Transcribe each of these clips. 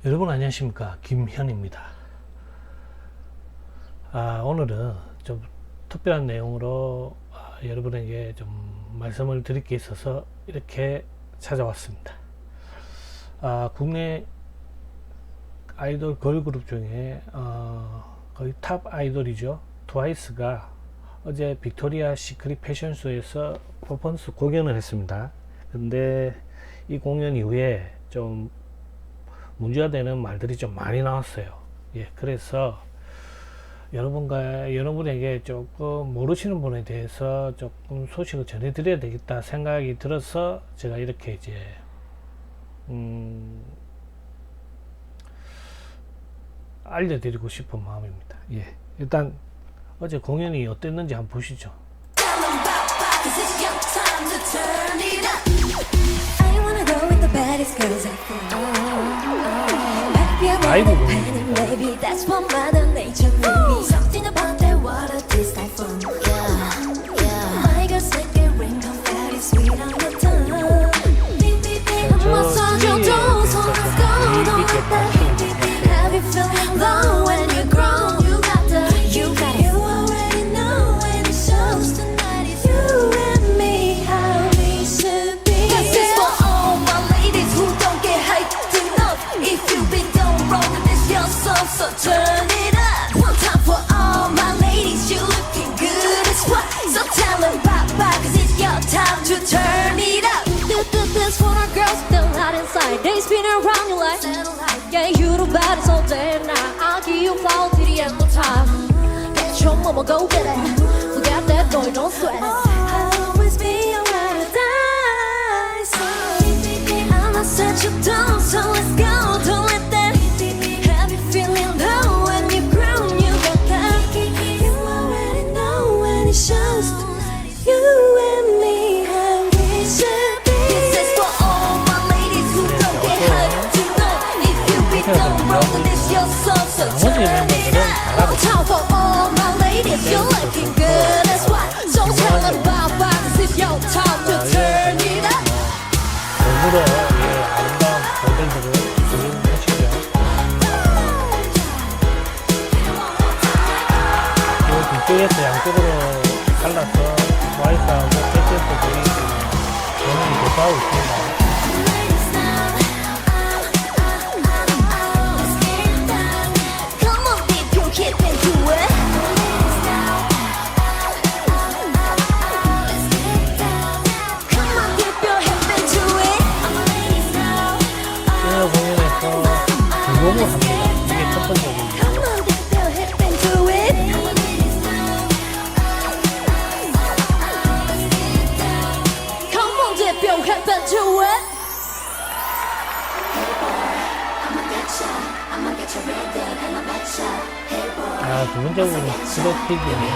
여러분 안녕하십니까, 김현입니다. 오늘은 좀 특별한 내용으로 여러분에게 좀 말씀을 드릴 게 있어서 이렇게 찾아왔습니다. 국내 아이돌 걸그룹 중에 거의 탑 아이돌이죠. 트와이스가 어제 빅토리아 시크릿 패션쇼에서 퍼포먼스 공연을 했습니다. 근데 이 공연 이후에 좀 문제가 되는 말들이 좀 많이 나왔어요. 그래서 여러분에게 조금 모르시는 분에 대해서 조금 소식을 전해드려야 되겠다 생각이 들어서 제가 이렇게 이제 알려드리고 싶은 마음입니다. 일단 어제 공연이 어땠는지 한번 보시죠. 라이브 So turn it up one time for all my ladies. You looking good as what? So tell them bye bye, 'cause it's your time to turn it up. This for our girls still hot inside. They spin around you like satellite. Yeah, you the baddest all day and night. I'll give you fall to the end of time. Get your mama, go get it. Forget that boy, don't sweat it. I'll always be your ride or die. So I'm not such a dumb, so let's go. Don't let that feeling low when you grown, you got that. You already know when it shows. You and me, how we should be. This is for all my ladies who don't get hyped to know. If you be done wrong, then it's your song, so turn it up. One time for all my ladies, you're looking good as what? So tell them bye bye, 'cause it's your time to turn it up. 오늘의 아름다운 모델들을 조용하시죠. 뒤쪽에서 양쪽으로 잘라서 트와이스하고 BTS들이 연합이 대파하고 있습니다. Come on, dip your hip into it. Come on, dip your hip into it. 오늘 공연에서 두 곡을 합니다. 이게 첫 번째 곡이고, Come on, dip your hip into it. Come on, dip your hip into it. 두 번째 곡은 스로픽이에요.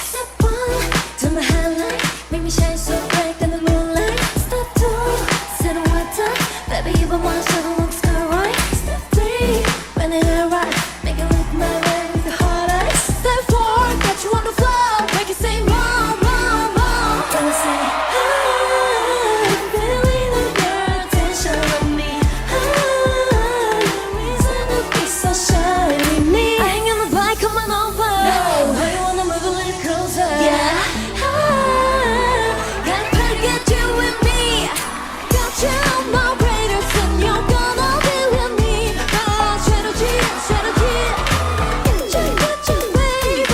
Step one to my highlight, make me shine so bright in the moonlight. Step two, sit on water, baby you want to show the sky right. Step three, when it right, make it look my way with your hard eyes. Step four, get you on the floor, make it say more, more, more. Then I say, I'm feeling your attention on me. The reason to be so shy with me. I ain't gonna bite, come on over. No, I wanna move a little closer. Yeah. Gotta get you with me. Got you no greater than you're gonna be with me. strategy. Get you, baby.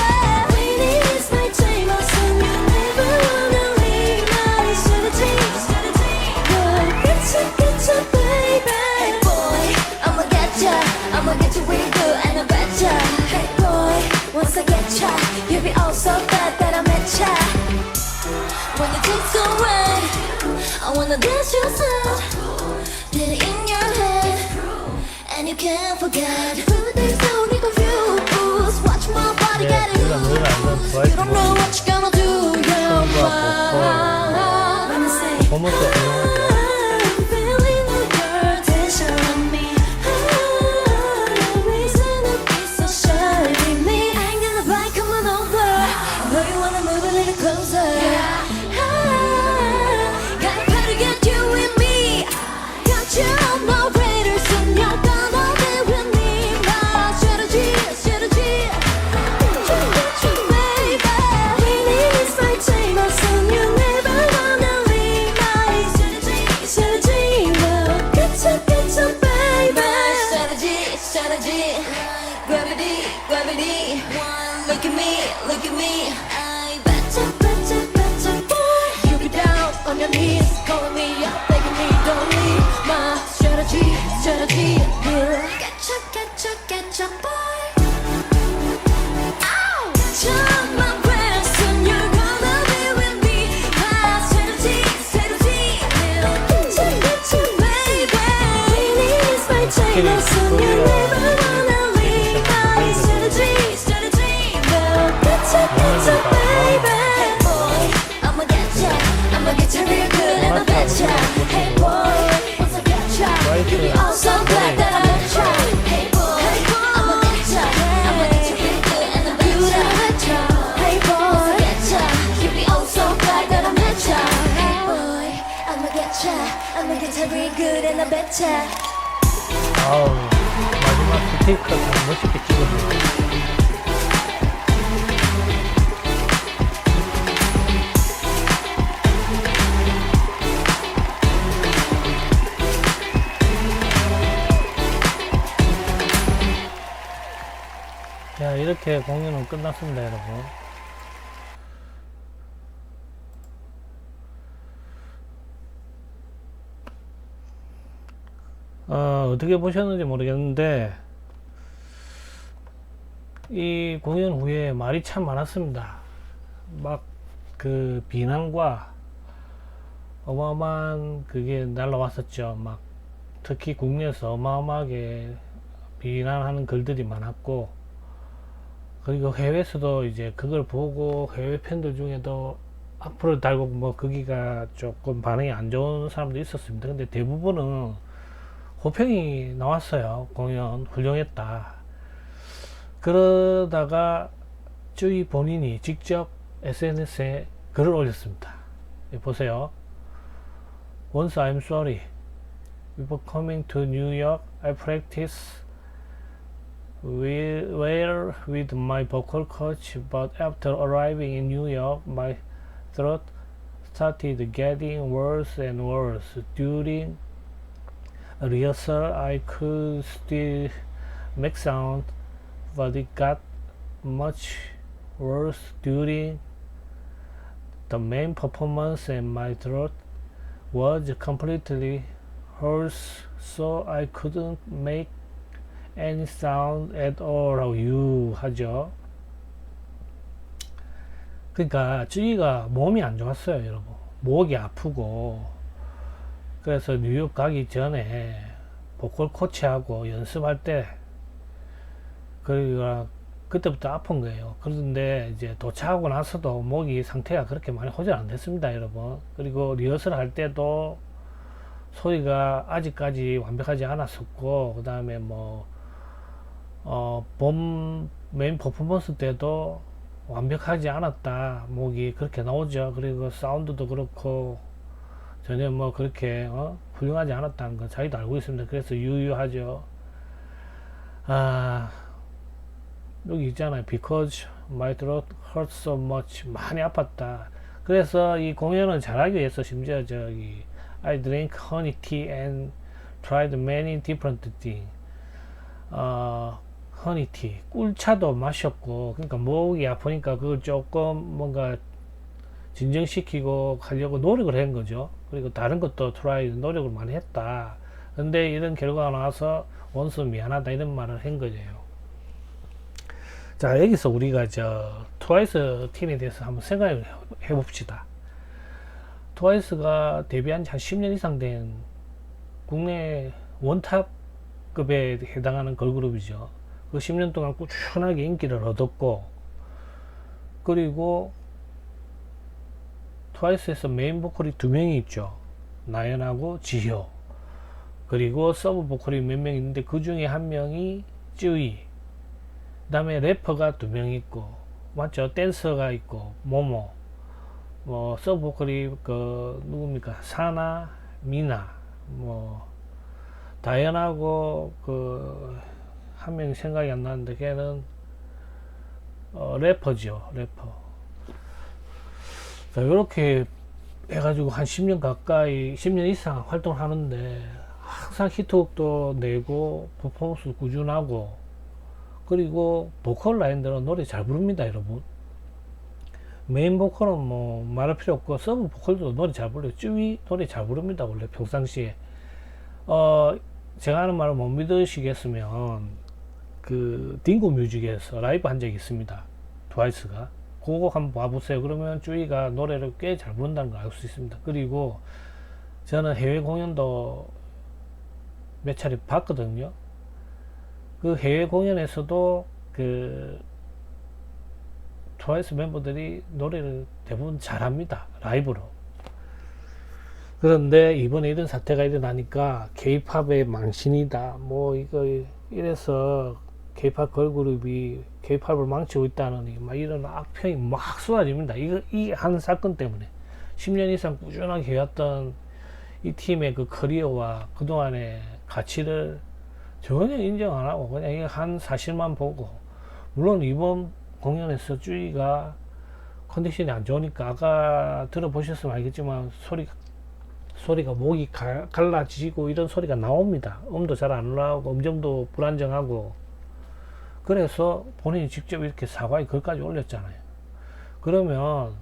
Waiting is my time, I'll send you never wanna leave. My strategy. Get you, baby. Hey boy, I'ma get you real good and I betcha. Hey boy, once I get ya, you'll be all so bad that I met ya. When the things go right, I wanna dance you sad. Get it in your head, and you can't forget. Everything's only confused. Watch my body get it loose. You don't know what you're gonna do. You're mine. When I say, 퍼포먼스 훌륭하죠. I'm feeling your attention on me. Reason to be so shy with me. I ain't gonna bite, come on over. Know you wanna move a little closer. Gotta try to get you with me. on your knees, calling me up, begging me, don't leave. My strategy, good. Get your boy. Ow! Turn my question, you're gonna be with me. My strategy, get your baby. Please, my tailor, soon you never wanna leave. My strategy, good. Get your baby. Hey boy, I'ma get ya real good and I bet ya. Hey boy, once I get ya, you'll be all so glad that I met ya. Hey boy, I'ma get ya real good and I bet ya. Hey boy, once I get ya, you'll be all so glad that I met ya. Hey boy, I'ma get ya real good and I bet ya. 아우, 마지막 스테이크가 참 멋있게 찍어줘요. 자, 이렇게 공연은 끝났습니다, 여러분. 어떻게 보셨는지 모르겠는데, 이 공연 후에 말이 참 많았습니다. 막, 그, 비난과 어마어마한 그게 날라왔었죠. 막, 특히 국내에서 어마어마하게 비난하는 글들이 많았고, 그리고 해외에서도 이제 그걸 보고 해외 팬들 중에도 악플을 달고 뭐 거기가 조금 반응이 안 좋은 사람도 있었습니다. 근데 대부분은 호평이 나왔어요. 공연 훌륭했다. 그러다가 쯔위 본인이 직접 SNS에 글을 올렸습니다. 보세요. Once I'm sorry. Before coming to New York, I practice well with my vocal coach, but after arriving in New York, my throat started getting worse and worse. During a rehearsal, I could still make sound, but it got much worse during the main performance, and my throat was completely hoarse, so I couldn't make any sound at all. 하죠. 그러니까 쯔위가 몸이 안 좋았어요, 여러분. 목이 아프고, 그래서 뉴욕 가기 전에 보컬 코치하고 연습할 때 그리고 그때부터 아픈 거예요. 그런데 이제 도착하고 나서도 목이 상태가 그렇게 많이 호전 안 됐습니다, 여러분. 그리고 리허설 할 때도 소리가 아직까지 완벽하지 않았었고, 그 다음에 뭐 봄 메인 퍼포먼스 때도 완벽하지 않았다. 목이 그렇게 나오죠. 그리고 사운드도 그렇고 전혀 뭐 그렇게 훌륭하지 않았다는 건 자기도 알고 있습니다. 그래서 유유하죠. 여기 있잖아요. Because my throat hurts so much. 많이 아팠다. 그래서 이 공연을 잘하기 위해서 심지어 저기 I drank honey tea and tried many different things. 허니티, 꿀차도 마셨고, 그러니까 목이 아프니까 그걸 조금 뭔가 진정시키고 하려고 노력을 한 거죠. 그리고 다른 것도 트라이 노력을 많이 했다. 근데 이런 결과가 나와서 원수 미안하다 이런 말을 한 거죠. 자, 여기서 우리가 저 트와이스 팀에 대해서 한번 생각을 해봅시다. 트와이스가 데뷔한 지 한 10년 이상 된 국내 원탑급에 해당하는 걸그룹이죠. 그 10년 동안 꾸준하게 인기를 얻었고, 그리고 트와이스에서 메인 보컬이 2명이 있죠. 나연하고 지효. 그리고 서브 보컬이 몇 명 있는데 그 중에 한 명이 쯔위. 그 다음에 래퍼가 2명 있고, 맞죠? 댄서가 있고, 모모. 뭐 서브 보컬이 그 누굽니까? 사나, 미나. 뭐 다연하고 그 한 명 생각이 안 나는데 걔는 래퍼죠. 래퍼. 자, 이렇게 해가지고 한 10년 가까이 10년 이상 활동을 하는데 항상 히트곡도 내고 퍼포먼스 꾸준하고, 그리고 보컬 라인들은 노래 잘 부릅니다, 여러분. 메인 보컬은 뭐 말할 필요 없고 서브 보컬도 노래 잘 불러요. 쯔위 노래 잘 부릅니다. 원래 평상시에. 제가 하는 말을 못 믿으시겠으면 그 딩고 뮤직에서 라이브 한 적이 있습니다. 트와이스가. 그거 한번 봐보세요. 그러면 쯔위가 노래를 꽤 잘 부른다는 걸 알 수 있습니다. 그리고 저는 해외 공연도 몇 차례 봤거든요. 그 해외 공연에서도 그 트와이스 멤버들이 노래를 대부분 잘합니다. 라이브로. 그런데 이번에 이런 사태가 일어나니까 케이팝의 망신이다. 뭐 이거 이래서 케이팝 걸그룹이 케이팝을 망치고 있다는 막 이런 악평이 막 쏟아집니다. 이 한 사건 때문에 10년 이상 꾸준하게 해왔던 이 팀의 그 커리어와 그동안의 가치를 전혀 인정 안 하고 그냥 이 한 사실만 보고, 물론 이번 공연에서 쯔위가 컨디션이 안 좋으니까 아까 들어보셨으면 알겠지만 소리가 목이 갈라지고 이런 소리가 나옵니다. 음도 잘 안 올라오고 음정도 불안정하고, 그래서 본인이 직접 이렇게 사과의 글까지 올렸잖아요. 그러면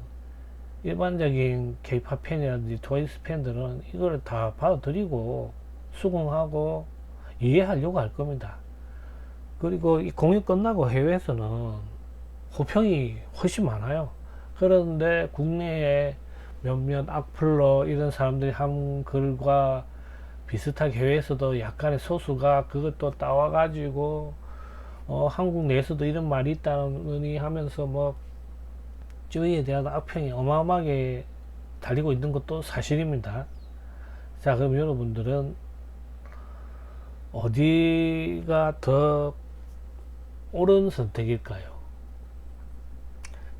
일반적인 케이팝 팬이라든지 트와이스 팬들은 이걸 다 받아들이고 수긍하고 이해하려고 할 겁니다. 그리고 이 공연 끝나고 해외에서는 호평이 훨씬 많아요. 그런데 국내에 몇몇 악플러 이런 사람들이 한 글과 비슷하게 해외에서도 약간의 소수가 그것도 따와가지고 한국 내에서도 이런 말이 있다느니 하면서 뭐 쯔위에 대한 악평이 어마어마하게 달리고 있는 것도 사실입니다. 자, 그럼 여러분들은 어디가 더 옳은 선택일까요?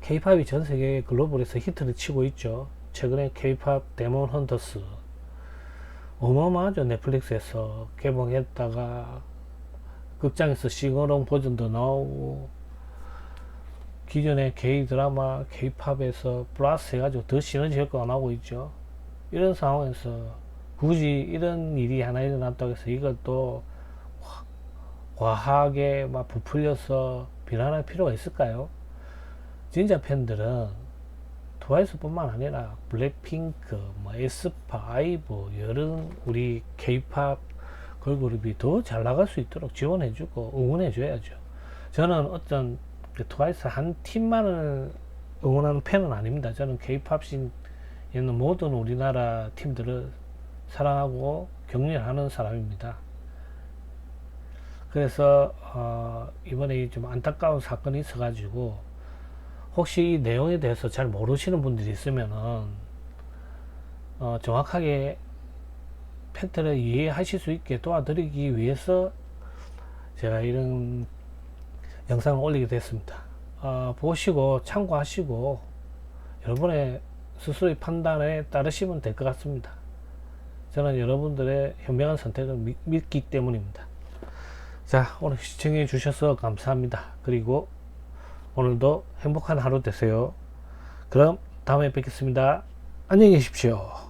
케이팝이 전 세계 글로벌에서 히트를 치고 있죠. 최근에 케이팝 데몬 헌터스 어마어마하죠. 넷플릭스에서 개봉했다가 극장에서 싱어롱 버전도 나오고, 기존의 게이 드라마 케이팝에서 플러스 해가지고 더 시너지 효과가 나오고 있죠. 이런 상황에서 굳이 이런 일이 하나 일어났다고 해서 이것도 과하게 막 부풀려서 비난할 필요가 있을까요? 진짜 팬들은 트와이스 뿐만 아니라 블랙핑크, 뭐 에스파, 아이브, 여러 우리 케이팝 걸그룹이 더 잘 나갈 수 있도록 지원해주고 응원해줘야죠. 저는 어떤 트와이스 한 팀만을 응원하는 팬은 아닙니다. 저는 케이팝 씬에 있는 모든 우리나라 팀들을 사랑하고 격려하는 사람입니다. 그래서 이번에 좀 안타까운 사건이 있어가지고 혹시 이 내용에 대해서 잘 모르시는 분들이 있으면은 정확하게 팩트를 이해하실 수 있게 도와드리기 위해서 제가 이런 영상을 올리게 됐습니다. 보시고 참고하시고 여러분의 스스로의 판단에 따르시면 될 것 같습니다. 저는 여러분들의 현명한 선택을 믿기 때문입니다. 자, 오늘 시청해 주셔서 감사합니다. 그리고 오늘도 행복한 하루 되세요. 그럼 다음에 뵙겠습니다. 안녕히 계십시오.